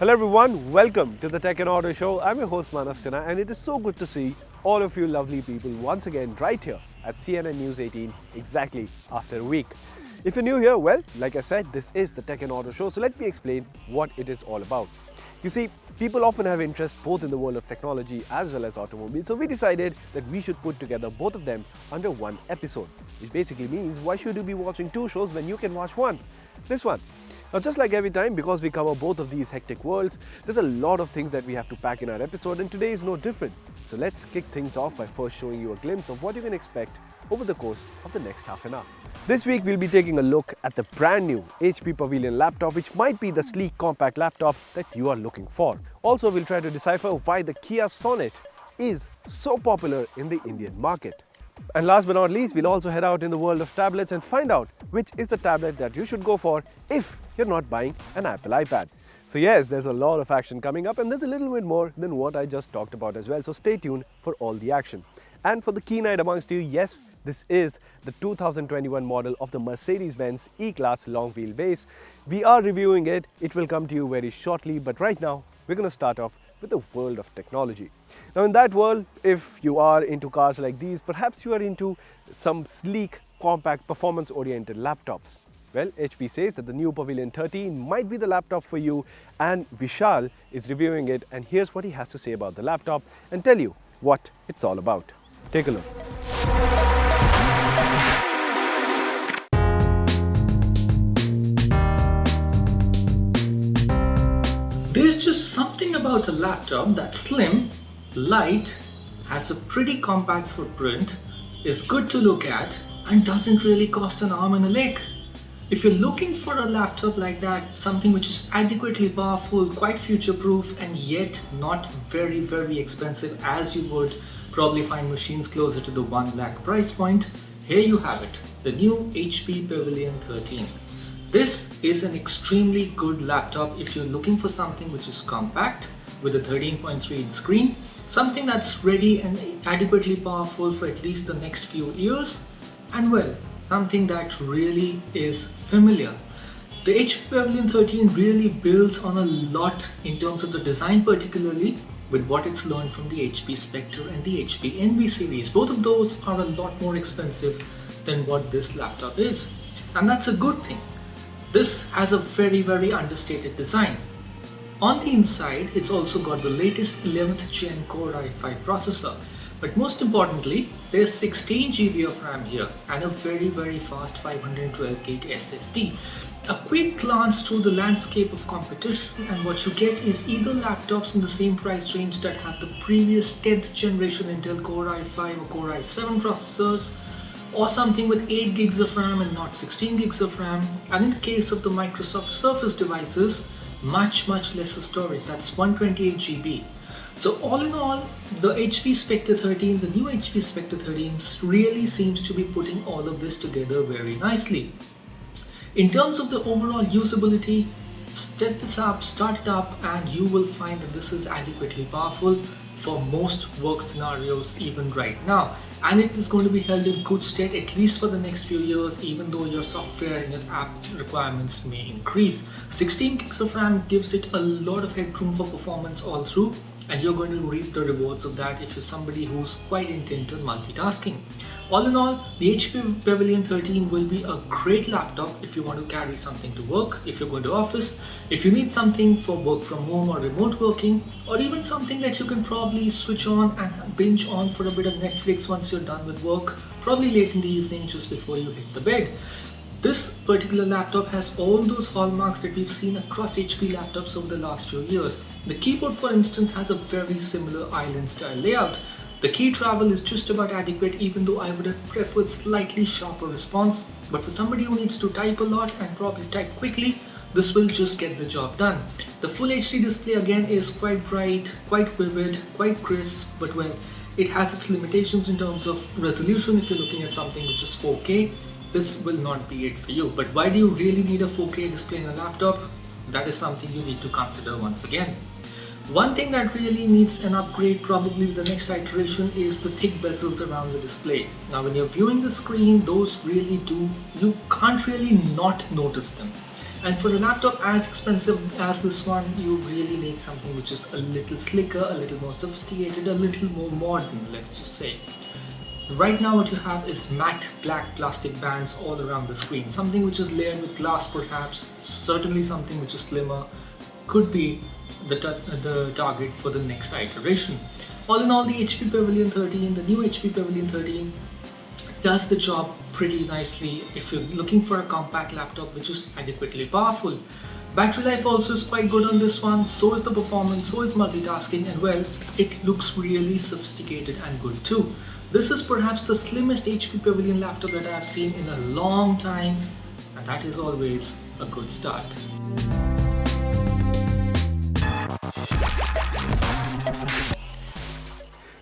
Hello everyone, welcome to the Tech and Auto Show. I'm your host Manav Sinha and it is so good to see all of you lovely people once again right here at CNN News 18 exactly after a week. If you're new here, well, like I said, this is the Tech and Auto Show, so let me explain what it is all about. You see, people often have interest both in the world of technology as well as automobiles, so we decided that we should put together both of them under one episode, which basically means why should you be watching two shows when you can watch one? This one. Now, just like every time, because we cover both of these hectic worlds, there's a lot of things that we have to pack in our episode, and today is no different. So let's kick things off by first showing you a glimpse of what you can expect over the course of the next half an hour. This week, we'll be taking a look at the brand new HP Pavilion laptop, which might be the sleek compact laptop that you are looking for. Also, we'll try to decipher why the Kia Sonnet is so popular in the Indian market. And last but not least, we'll also head out in the world of tablets and find out which is the tablet that you should go for if you're not buying an Apple iPad. So yes, there's a lot of action coming up and there's a little bit more than what I just talked about as well. So stay tuned for all the action. And for the keen-eyed amongst you, yes, this is the 2021 model of the Mercedes-Benz E-Class long wheelbase. We are reviewing it. It will come to you very shortly. But right now, we're going to start off with the world of technology. Now in that world, if you are into cars like these, perhaps you are into some sleek, compact, performance-oriented laptops. Well, HP says that the new Pavilion 13 might be the laptop for you, and Vishal is reviewing it, and here's what he has to say about the laptop and tell you what it's all about. Take a look. There's just something about a laptop that's slim, light, has a pretty compact footprint, is good to look at, and doesn't really cost an arm and a leg. If you're looking for a laptop like that, something which is adequately powerful, quite future-proof, and yet not very expensive, as you would probably find machines closer to the 1 lakh price point, here you have it, the new HP Pavilion 13. This is an extremely good laptop if you're looking for something which is compact with a 13.3-inch screen, something that's ready and adequately powerful for at least the next few years, and well, something that really is familiar. The HP Pavilion 13 really builds on a lot in terms of the design, particularly with what it's learned from the HP Spectre and the HP Envy series. Both of those are a lot more expensive than what this laptop is, and that's a good thing. This has a very understated design. On the inside, it's also got the latest 11th gen Core i5 processor. But most importantly, there's 16 GB of RAM here and a very fast 512 gig SSD. A quick glance through the landscape of competition and what you get is either laptops in the same price range that have the previous 10th generation Intel Core i5 or Core i7 processors, or something with 8 gigs of RAM and not 16 gigs of RAM, and in the case of the Microsoft Surface devices, much lesser storage, that's 128 GB. So all in all, the HP Spectre 13, the new HP Spectre 13 really seems to be putting all of this together very nicely. In terms of the overall usability, set this up, start it up, and you will find that this is adequately powerful for most work scenarios even right now, and it is going to be held in good stead at least for the next few years, even though your software and your app requirements may increase. 16 gigs of RAM gives it a lot of headroom for performance all through, and you're going to reap the rewards of that if you're somebody who's quite intent on multitasking. All in all, the HP Pavilion 13 will be a great laptop if you want to carry something to work, if you're going to office, if you need something for work from home or remote working, or even something that you can probably switch on and binge on for a bit of Netflix once you're done with work, probably late in the evening just before you hit the bed. This particular laptop has all those hallmarks that we've seen across HP laptops over the last few years. The keyboard, for instance, has a very similar island style layout. The key travel is just about adequate, even though I would have preferred slightly sharper response. But for somebody who needs to type a lot and probably type quickly, this will just get the job done. The Full HD display again is quite bright, quite vivid, quite crisp, but well, it has its limitations in terms of resolution. If you're looking at something which is 4K, this will not be it for you. But why do you really need a 4K display in a laptop? That is something you need to consider once again. One thing that really needs an upgrade probably with the next iteration is the thick bezels around the display. Now when you're viewing the screen, those really do, you can't really not notice them. And for a laptop as expensive as this one, you really need something which is a little slicker, a little more sophisticated, a little more modern, let's just say. Right now what you have is matte black plastic bands all around the screen, something which is layered with glass perhaps, certainly something which is slimmer, could be the target for the next iteration. All in all, the HP Pavilion 13, the new HP Pavilion 13 does the job pretty nicely if you're looking for a compact laptop which is adequately powerful. Battery life also is quite good on this one, so is the performance, so is multitasking, and well, it looks really sophisticated and good too. This is perhaps the slimmest HP Pavilion laptop that I have seen in a long time, and that is always a good start.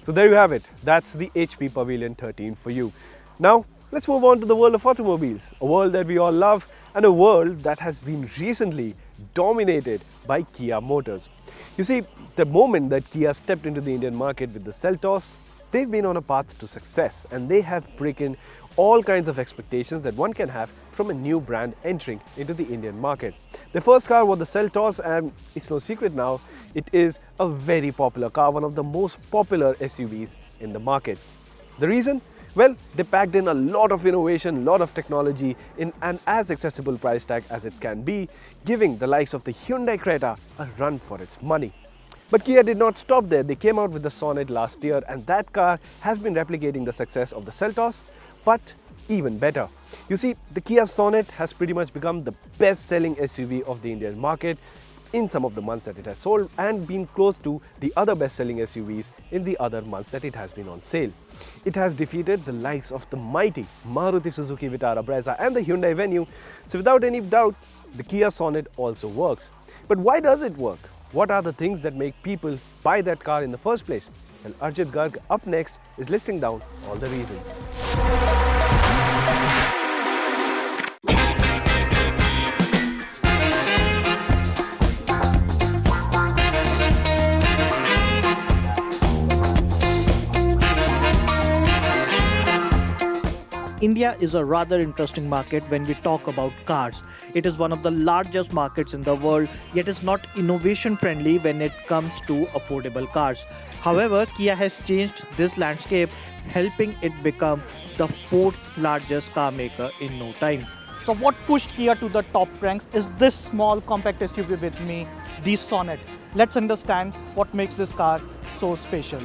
So there you have it. That's the HP Pavilion 13 for you. Now, let's move on to the world of automobiles, a world that we all love and a world that has been recently dominated by Kia Motors. You see, the moment that Kia stepped into the Indian market with the Seltos, they've been on a path to success and they have broken all kinds of expectations that one can have from a new brand entering into the Indian market. The first car was the Seltos, and it's no secret now, it is a very popular car, one of the most popular SUVs in the market. The reason? Well, they packed in a lot of innovation, a lot of technology in an as accessible price tag as it can be, giving the likes of the Hyundai Creta a run for its money. But Kia did not stop there. They came out with the Sonnet last year, and that car has been replicating the success of the Seltos, but even better. You see, the Kia Sonnet has pretty much become the best-selling SUV of the Indian market in some of the months that it has sold, and been close to the other best-selling SUVs in the other months that it has been on sale. It has defeated the likes of the mighty Maruti Suzuki Vitara Brezza and the Hyundai Venue, so without any doubt, the Kia Sonnet also works. But why does it work? What are the things that make people buy that car in the first place? Well, Arjit Garg up next is listing down all the reasons. India is a rather interesting market when we talk about cars. It is one of the largest markets in the world, yet is not innovation friendly when it comes to affordable cars. However, Kia has changed this landscape, helping it become the fourth largest car maker in no time. So what pushed Kia to the top ranks is this small compact SUV with me, the Sonnet. Let's understand what makes this car so special.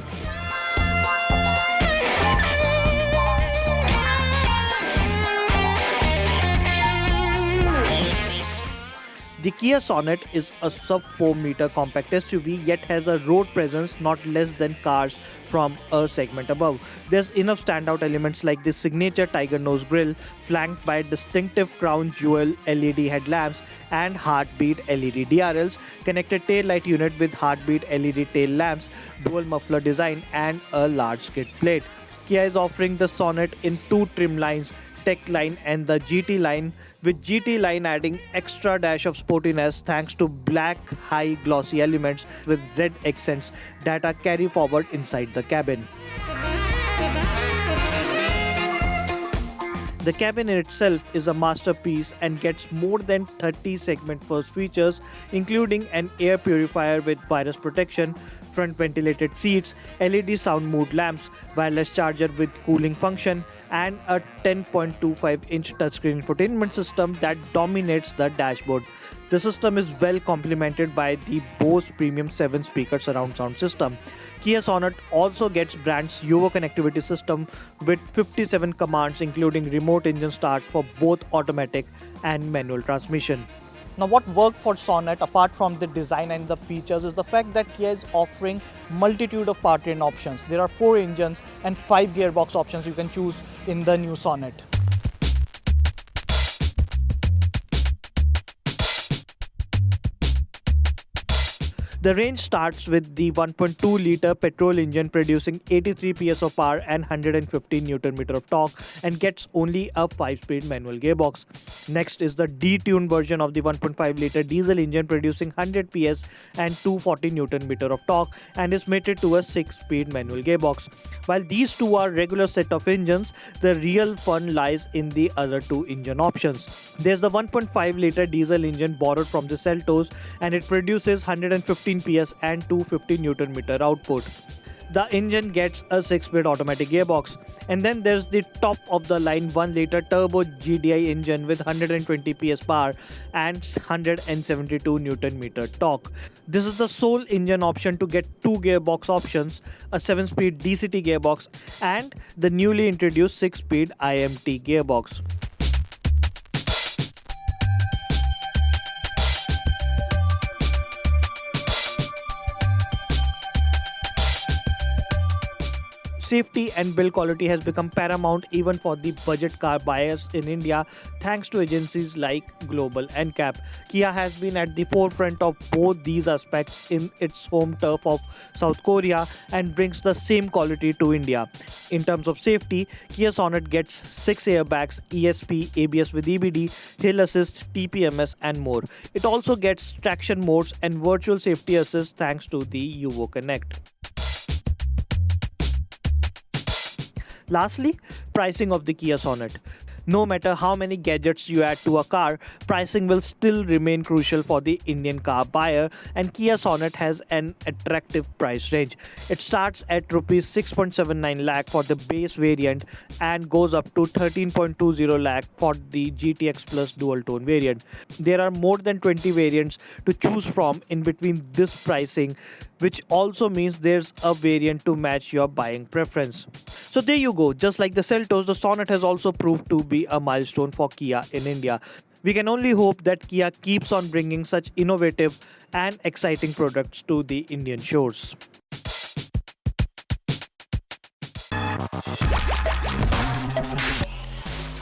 The Kia Sonet is a sub-4 meter compact SUV, yet has a road presence not less than cars from a segment above. There's enough standout elements like the signature tiger nose grille, flanked by distinctive crown jewel LED headlamps and heartbeat LED DRLs, connected taillight unit with heartbeat LED tail lamps, dual muffler design and a large skid plate. Kia is offering the Sonet in two trim lines, Tech line and the GT line, with GT line adding extra dash of sportiness thanks to black high glossy elements with red accents that are carry forward inside the cabin. The cabin in itself is a masterpiece and gets more than 30 segment first features, including an air purifier with virus protection, front ventilated seats, LED sound mood lamps, wireless charger with cooling function, and a 10.25-inch touchscreen infotainment system that dominates the dashboard. The system is well complemented by the Bose Premium 7-speaker surround sound system. Kia Sonet also gets brand's Yovo connectivity system with 57 commands, including remote engine start for both automatic and manual transmission. Now what worked for Sonnet apart from the design and the features is the fact that Kia is offering multitude of powertrain options. There are 4 engines and 5 gearbox options you can choose in the new Sonnet. The range starts with the 1.2-litre petrol engine producing 83 PS of power and 150 Nm of torque and gets only a 5-speed manual gearbox. Next is the detuned version of the 1.5-litre diesel engine producing 100 PS and 240 Nm of torque and is mated to a 6-speed manual gearbox. While these two are regular set of engines, the real fun lies in the other two engine options. There's the 1.5 liter diesel engine borrowed from the Seltos, and it produces 115 PS and 250 Newton meter output. The engine gets a 6-speed automatic gearbox. And then there's the top of the line 1 liter turbo GDI engine with 120 PS power and 172 Newton meter torque. This is the sole engine option to get two gearbox options, a 7-speed DCT gearbox and the newly introduced 6-speed IMT gearbox. Safety and build quality has become paramount even for the budget car buyers in India thanks to agencies like Global and CAP. Kia has been at the forefront of both these aspects in its home turf of South Korea and brings the same quality to India. In terms of safety, Kia Sonet gets 6 airbags, ESP, ABS with EBD, hill assist, TPMS and more. It also gets traction modes and virtual safety assist thanks to the UVO Connect. Lastly, pricing of the Kia Sonet. No matter how many gadgets you add to a car, pricing will still remain crucial for the Indian car buyer, and Kia Sonet has an attractive price range. It starts at Rs 6.79 lakh for the base variant and goes up to 13.20 lakh for the GTX Plus dual tone variant. There are more than 20 variants to choose from in between this pricing, which also means there's a variant to match your buying preference. So there you go, just like the Seltos, the Sonet has also proved to be a milestone for Kia in India. We can only hope that Kia keeps on bringing such innovative and exciting products to the Indian shores.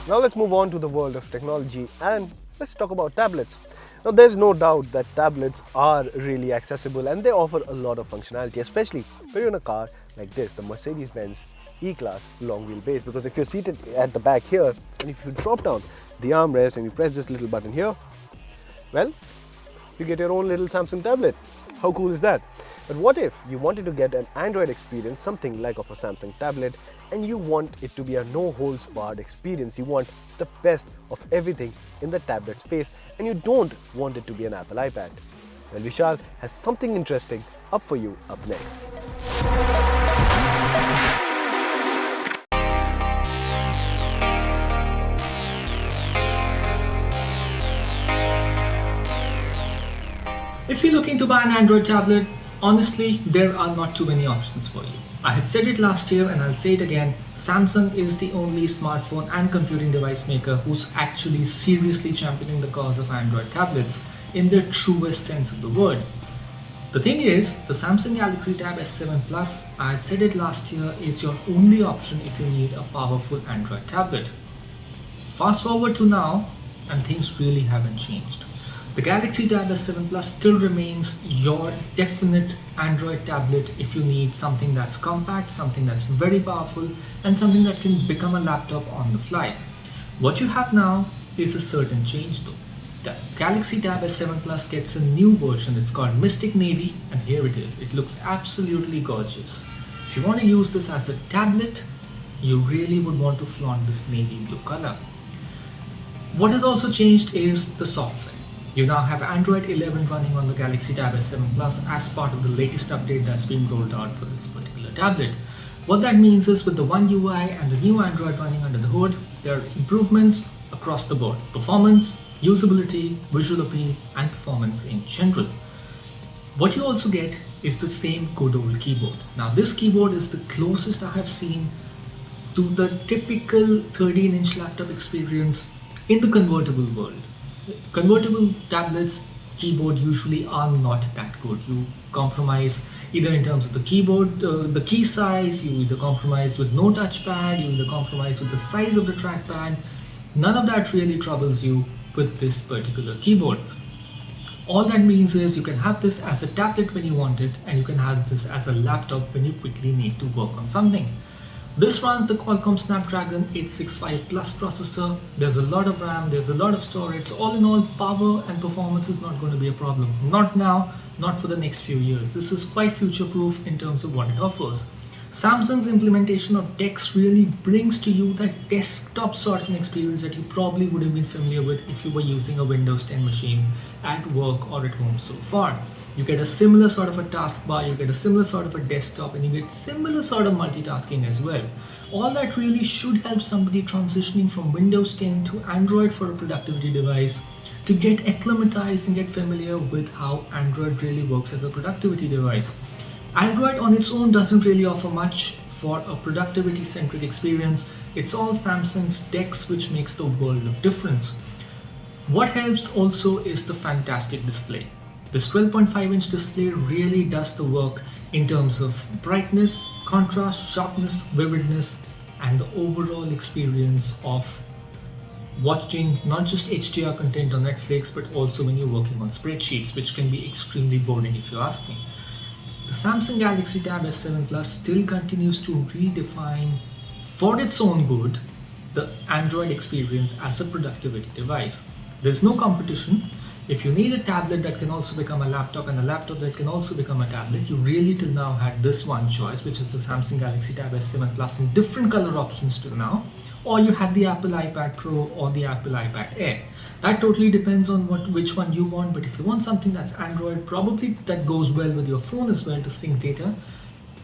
Now let's move on to the world of technology and let's talk about tablets. Now there's no doubt that tablets are really accessible and they offer a lot of functionality, especially when you're in a car like this, the Mercedes-Benz E-Class long wheelbase, because if you're seated at the back here and if you drop down the armrest and you press this little button here, well, you get your own little Samsung tablet. How cool is that? But what if you wanted to get an Android experience, something like of a Samsung tablet, and you want it to be a no-holds-barred experience? You want the best of everything in the tablet space and you don't want it to be an Apple iPad. Well, Vishal has something interesting up for you up next. If you're looking to buy an Android tablet, honestly, there are not too many options for you. I had said it last year and I'll say it again, Samsung is the only smartphone and computing device maker who's actually seriously championing the cause of Android tablets in their truest sense of the word. The thing is, the Samsung Galaxy Tab S7 Plus, I had said it last year, is your only option if you need a powerful Android tablet. Fast forward to now and things really haven't changed. The Galaxy Tab S7 Plus still remains your definite Android tablet if you need something that's compact, something that's very powerful, and something that can become a laptop on the fly. What you have now is a certain change though. The Galaxy Tab S7 Plus gets a new version. It's called Mystic Navy, and here it is. It looks absolutely gorgeous. If you want to use this as a tablet, you really would want to flaunt this navy blue color. What has also changed is the software. You now have Android 11 running on the Galaxy Tab S7 Plus as part of the latest update that's been rolled out for this particular tablet. What that means is with the One UI and the new Android running under the hood, there are improvements across the board. Performance, usability, visual appeal, and performance in general. What you also get is the same good old keyboard. Now this keyboard is the closest I have seen to the typical 13-inch laptop experience in the convertible world. Convertible tablets keyboard usually are not that good. You compromise either in terms of the keyboard, the key size, you either compromise with no touchpad, you either compromise with the size of the trackpad. None of that really troubles you with this particular keyboard. All that means is you can have this as a tablet when you want it, and you can have this as a laptop when you quickly need to work on something. This runs the Qualcomm Snapdragon 865 Plus processor. There's a lot of RAM, there's a lot of storage. So all in all, power and performance is not going to be a problem. Not now, not for the next few years. This is quite future-proof in terms of what it offers. Samsung's implementation of DeX really brings to you that desktop sort of an experience that you probably would have been familiar with if you were using a Windows 10 machine at work or at home so far. You get a similar sort of a taskbar, you get a similar sort of a desktop, and you get similar sort of multitasking as well. All that really should help somebody transitioning from Windows 10 to Android for a productivity device to get acclimatized and get familiar with how Android really works as a productivity device. Android on its own doesn't really offer much for a productivity centric experience. It's all Samsung's DeX which makes the world of difference. What helps also is the fantastic display. This 12.5-inch display really does the work in terms of brightness, contrast, sharpness, vividness, and the overall experience of watching not just HDR content on Netflix, but also when you're working on spreadsheets, which can be extremely boring if you ask me. The Samsung Galaxy Tab S7 Plus still continues to redefine, for its own good, the Android experience as a productivity device. There's no competition. If you need a tablet that can also become a laptop and a laptop that can also become a tablet, you really till now had this one choice, which is the Samsung Galaxy Tab S7 Plus in different color options till now, or you had the Apple iPad Pro or the Apple iPad Air. That totally depends on which one you want, but if you want something that's Android, probably that goes well with your phone as well to sync data,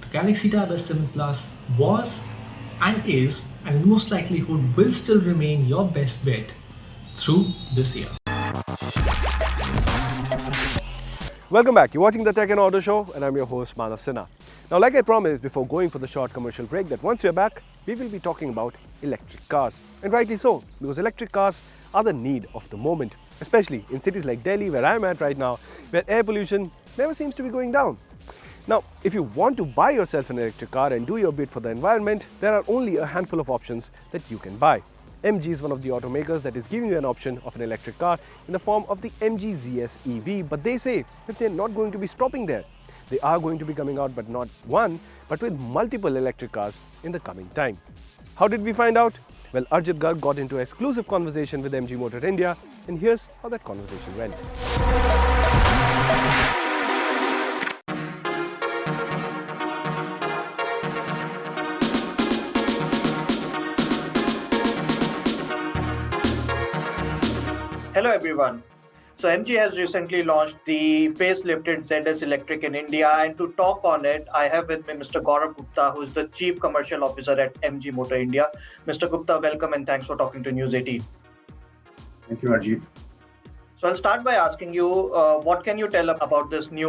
the Galaxy Tab S7 Plus was and is, and in most likelihood will still remain your best bet through this year. Welcome back. You're watching the Tech and Auto Show, and I'm your host, Manav Sinha. Now, like I promised before going for the short commercial break, that once we're back, we will be talking about electric cars. And rightly so, because electric cars are the need of the moment, especially in cities like Delhi, where I'm at right now, where air pollution never seems to be going down. Now, if you want to buy yourself an electric car and do your bit for the environment, there are only a handful of options that you can buy. MG is one of the automakers that is giving you an option of an electric car in the form of the MG ZS EV, but they say that they're not going to be stopping there. They are going to be coming out, but not one, but with multiple electric cars in the coming time. How did we find out? Well, Arjit Garg got into an exclusive conversation with MG Motor India, and here's how that conversation went. Hello everyone. So MG has recently launched the facelifted ZS Electric in India, and to talk on it, I have with me Mr. Gaurav Gupta, who is the Chief Commercial Officer at MG Motor India. Mr. Gupta, welcome and thanks for talking to News 18. Thank you, Arjit. So I'll start by asking you, what can you tell about this new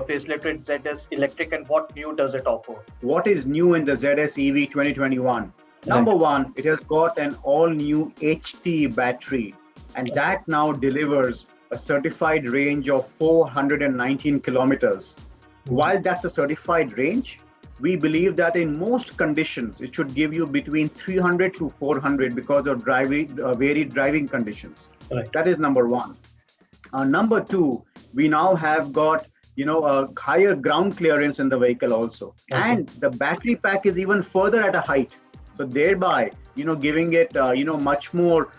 facelifted ZS Electric and what new does it offer? What is new in the ZS EV 2021? Number one, it has got an all-new HT battery, and that now delivers a certified range of 419 kilometers. While that's a certified range, we believe that in most conditions, it should give you between 300 to 400 because of varied driving conditions. Right. That is number one. Number two, we now have got a higher ground clearance in the vehicle also. Okay. And the battery pack is even further at a height. So thereby, giving it, much more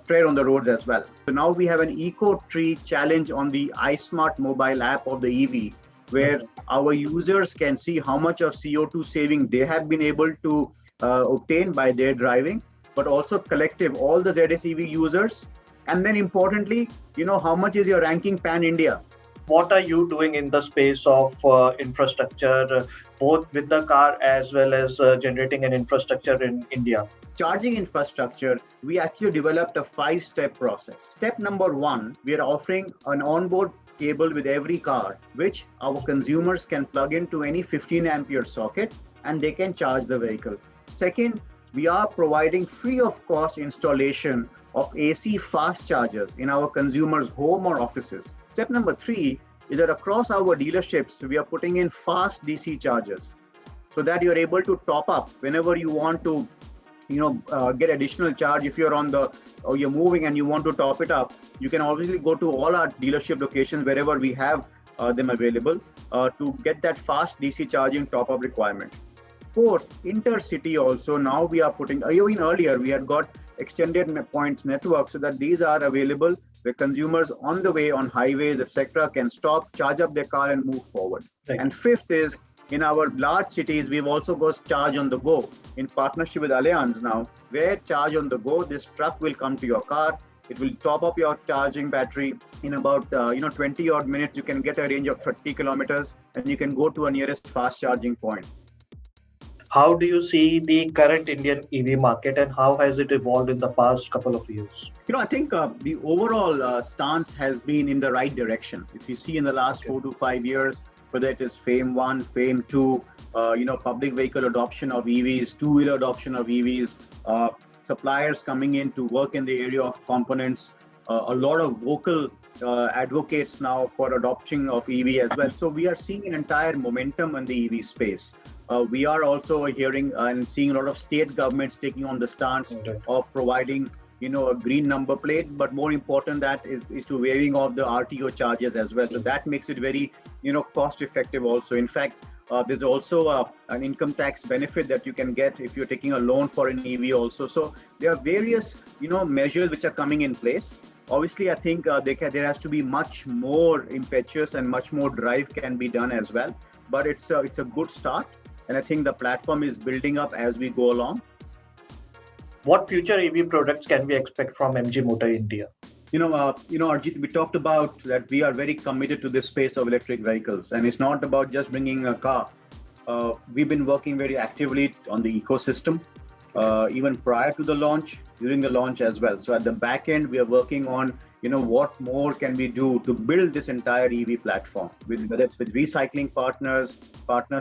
tread on the roads as well. So now we have an Eco Tree challenge on the iSmart mobile app of the EV, where our users can see how much of CO2 saving they have been able to obtain by their driving, but also collective, all the ZS EV users. And then importantly, how much is your ranking pan-India? What are you doing in the space of infrastructure, both with the car as well as generating an infrastructure in India? Charging infrastructure, we actually developed a 5-step process. Step number one, we are offering an onboard cable with every car, which our consumers can plug into any 15 ampere socket and they can charge the vehicle. Second, we are providing free of cost installation of AC fast chargers in our consumers' home or offices. Step number three is that across our dealerships, we are putting in fast DC chargers so that you're able to top up whenever you want to get additional charge. If you're you're moving and you want to top it up, you can obviously go to all our dealership locations wherever we have them available to get that fast DC charging top up requirement. Fourth, intercity also. Now we are putting, even earlier we had got extended points network so that these are available where consumers on the way on highways, etc., can stop, charge up their car and move forward. Right. And fifth is in our large cities, we've also got charge on the go in partnership with Allianz now, where charge on the go, this truck will come to your car. It will top up your charging battery in about 20 odd minutes. You can get a range of 30 kilometers and you can go to a nearest fast charging point. How do you see the current Indian EV market and how has it evolved in the past couple of years? I think the overall stance has been in the right direction. If you see in the last 4 to 5 years, whether it is FAME 1, FAME 2, public vehicle adoption of EVs, two-wheeler adoption of EVs, suppliers coming in to work in the area of components, a lot of vocal advocates now for adoption of EV as well. So we are seeing an entire momentum in the EV space. We are also hearing and seeing a lot of state governments taking on the stance of providing, a green number plate, but more important that is to waiving off the RTO charges as well. So that makes it very, cost effective also. In fact, there's also an income tax benefit that you can get if you're taking a loan for an EV also. So there are various, measures which are coming in place. Obviously, I think there has to be much more impetus and much more drive can be done as well. But it's a good start. And I think the platform is building up as we go along. What future EV products can we expect from MG Motor India? Arjit, we talked about that we are very committed to this space of electric vehicles. And it's not about just bringing a car. We've been working very actively on the ecosystem, even prior to the launch, during the launch as well. So at the back end, we are working on what more can we do to build this entire EV platform, whether it's with recycling partners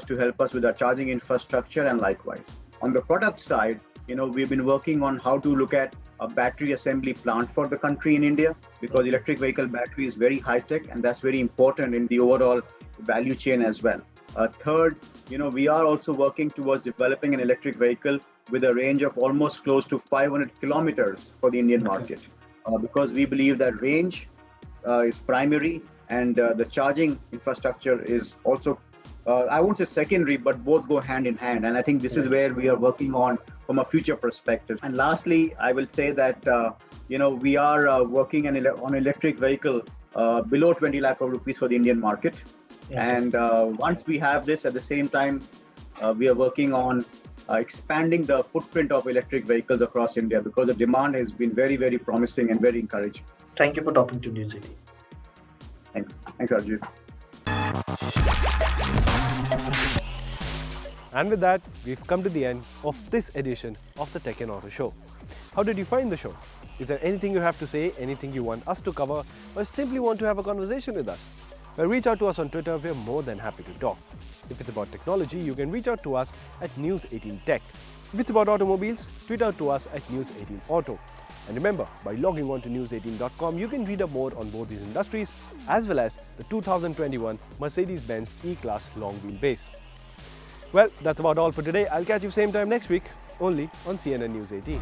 to help us with our charging infrastructure and likewise. On the product side, we've been working on how to look at a battery assembly plant for the country in India, because electric vehicle battery is very high tech and that's very important in the overall value chain as well. Third, we are also working towards developing an electric vehicle with a range of almost close to 500 kilometers for the Indian market. Because we believe that range is primary and the charging infrastructure is also, I won't say secondary, but both go hand in hand. And I think this is where we are working on from a future perspective. And lastly, I will say that, we are working on electric vehicle below 20 lakh of rupees for the Indian market. And once we have this, at the same time, we are working on expanding the footprint of electric vehicles across India, because the demand has been very, very promising and very encouraging. Thank you for talking to News 18. Thanks, Arjun. And with that, we've come to the end of this edition of the Tech and Auto Show. How did you find the show? Is there anything you have to say, anything you want us to cover, or simply want to have a conversation with us? Well, reach out to us on Twitter. We're more than happy to talk. If it's about technology, you can reach out to us at News18Tech. If it's about automobiles, tweet out to us at News18Auto. And remember, by logging on to news18.com, you can read up more on both these industries, as well as the 2021 Mercedes-Benz E-Class long wheelbase. Well, that's about all for today. I'll catch you same time next week, only on CNN News 18.